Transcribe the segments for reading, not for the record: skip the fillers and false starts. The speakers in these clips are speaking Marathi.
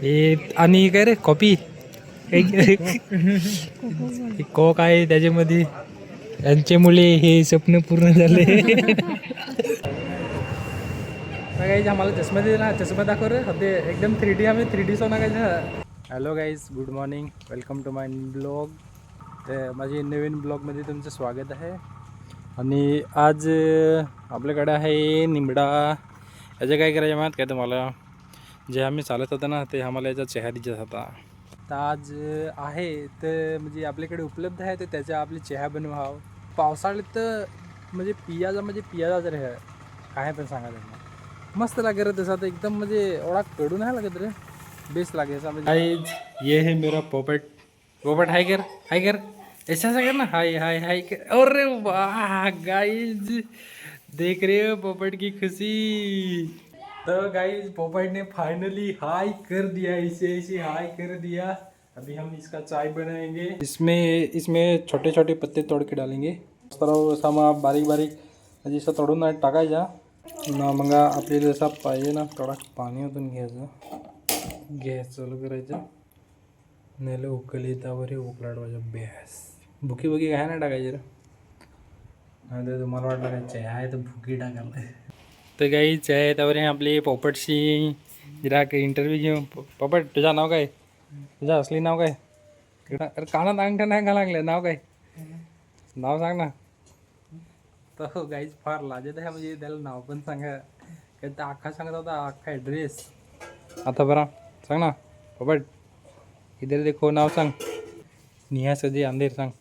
हे आणि काय रे कॉपी कोक आहे त्याच्यामध्ये. यांचे मुले हे स्वप्न पूर्ण झाले. गाईज आम्हाला चष्मा दिला, चष्मा दाखव रे हते एकदम 3D. आम्ही 3D सोना गायचा. Hello guys, good morning, welcome to my blog. तर माझी नवीन ब्लॉगमध्ये तुमचं स्वागत आहे. आणि आज आपल्याकडे आहे निंबडा. याचं काय करायचं माहीत काय तुम्हाला? जे आम्ही चालत होतं ना ते आम्हाला याचा चहा दिसत होता. तर आज आहे तर म्हणजे आपल्याकडे उपलब्ध आहे तर त्याचा आपली चहा बनवावं. पावसाळ्यात तर म्हणजे पियाचा रे काय पण सांगा त्यांना. मस्त लागे रे तसा, तर एकदम म्हणजे एवढा कडू नाही लागत रे, बेस्ट लागे ऐसा. म्हणजे ये है मेरा पोपट. पोपट हाय कर ऐसा कर ना, हाय हाय हाय कर. अरे वाह गाइज, देख रहे हो पोपट की खुशी. तो गाइज पोपट ने फाइनली हाई कर दिया, इसे हाई कर दिया. अभी हम इसका चाय बनाएंगे. इसमें छोटे छोटे पत्ते तोड़ के डालेंगे. सामा बारीक बारीक म्हणजे असं तोडून टाकायचा ना. मग आपल्याला जसा पाहिजे ना थोडा पाणी ओतून घ्यायचं. गॅस चालू करायचं, नेलं उकली त्यावर उकलाडवायचं. बॅस भुकी काय नाही टाकायची रे. नाही तर तुम्हाला वाटलं काय चहा आहे तर भुकी टाकायला. तर काही चहा त्यावर आपली पोपटशी जरा इंटरव्ह्यू घेऊन. पोपट तुझं नाव काय? तुझं असली नाव काय? अरे कानात अंगठा नाही का लागलं? नाव काय? नाव सांग ना. तर हो गाईज फार लाजत आहे, म्हणजे त्याला नाव पण सांगा. काय तर अख्खा सांगत होता, अख्खा ॲड्रेस. आता बरा सांग ना पोपट, इधर देखो, नाव सांग. निहा सजी अंधेर सांग.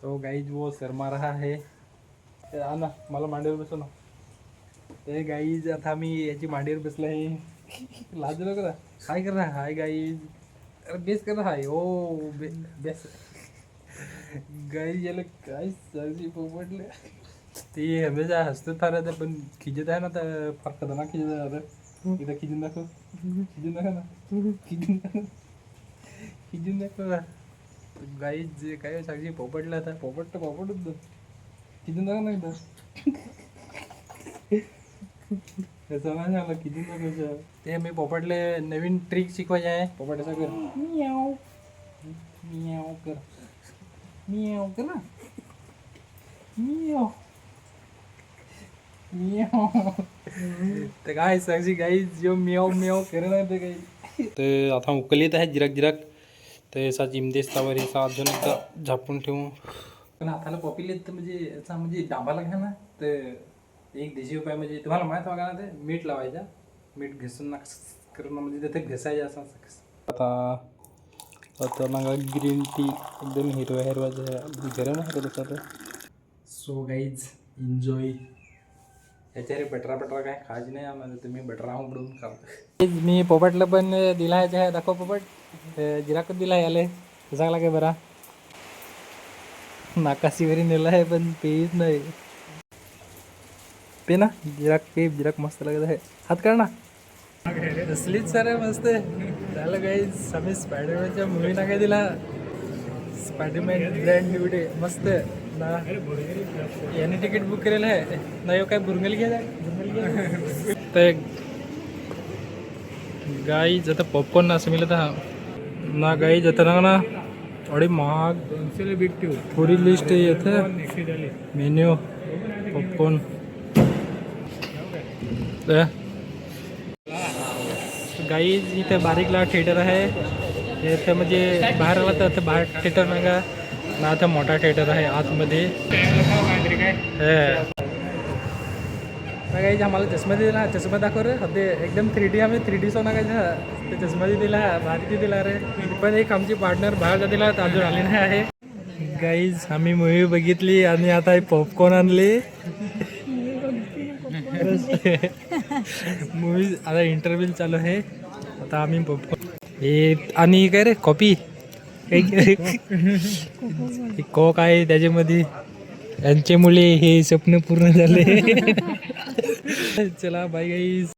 तो गाईज वो शर्मा रहा है. ना मला मांडीवर बसव ना. ते गाईज आता मी याची मांडीवर बसला आहे. लाज नको का? हाय कर ना, हाय गाईज. अरे बेस कर ना, हाय ओ बेस. गाईज याला काय सरजी पोपटले. ते हमेशा हसत था रहा था, पण खिजत आहे ना तर फार खतरनाक खिजत आहे. एकदा खिजून दाखव, खिजून दाखव ना, खिजून दाखव ना. गाईज जे काय साक्षी पोपटला आता, पोपट तर पोपटच खिजून दाखव ना एकदा. त्याचं नाही झालं, खिजून दाखवायचं. ते मी पोपटले नवीन ट्रिक शिकवायची आहे. पोपट असं कर, मियाव मियाव कर, मियाव कर ना, मियाव मियाव. तर काय साक्षी गाईज जो मियाव मियाव करे नाही ते काही. तर आता उकलीत आहे जिरक जिरक. तर असा जिमदेस्तावर असा अजून एकदा झापून ठेवू. पण हाताला पॉपिलेत तर म्हणजे याचा म्हणजे डाबाला घ्या ना. तर एक देशी उपाय म्हणजे तुम्हाला माहीत बघा ना, ते मीठ लावायचं. मीठ घिसून ना करून म्हणजे तिथे घसायचं असं. आता मग ग्रीन टी एकदम हिरवा गरम आहे तसं तर. So guys enjoy. याच्या रे बटरा काय खायची नाही आम्हाला, तुम्ही बटरा उघडून खाऊ. मी पोपटला पण दिला आहे. दाखव पोपट, जिराकच दिला याले. चांगला काय बरा नाकाशीवरी नेला आहे पण पेच नाही. पे ना जिराक मस्त लागत आहे. हात काढ ना. असलीच सर मस्त झालं गाईज. आम्ही स्पायडरमॅनच्या मूवीना काय दिला. स्पायडरमॅन ब्रँड न्यू डे मस्त ना. याने तिकीट बुक केलेलं आहे ना. काय बुरंगल घ्या तर गाईज आता पॉपकॉर्न असं मिळत ना. गाईज आता ना थोडी महाग थोडी लिस्ट येते मेन्यू पॉपकॉर्न. गाईज इथे बारीकला थिएटर आहे. इथे म्हणजे बाहेर आला तर बाहेर थिएटर नाही का ना, आता मोठा थिएटर आहे आतमध्ये. गाईज आम्हाला चष्मा दिला, चष्मा दाखव रे हते एकदम 3D. आम्ही 3D सोना गायचा. ते चष्मा दिला, भारी दिला रे. पण एक आमची पार्टनर बाहेर दिला तर अजून आली नाही आहे. गाईज आम्ही मूवी बघितली आणि आता पॉपकॉर्न आणले. मूवी आता इंटरव्ह्यू चालू आहे. आता आम्ही पॉपकॉर्न हे आणि काय रे कॉपी कोक आहे त्याच्यामध्ये. यांचे मुले हे स्वप्न पूर्ण झाले. चला बाय गाईज.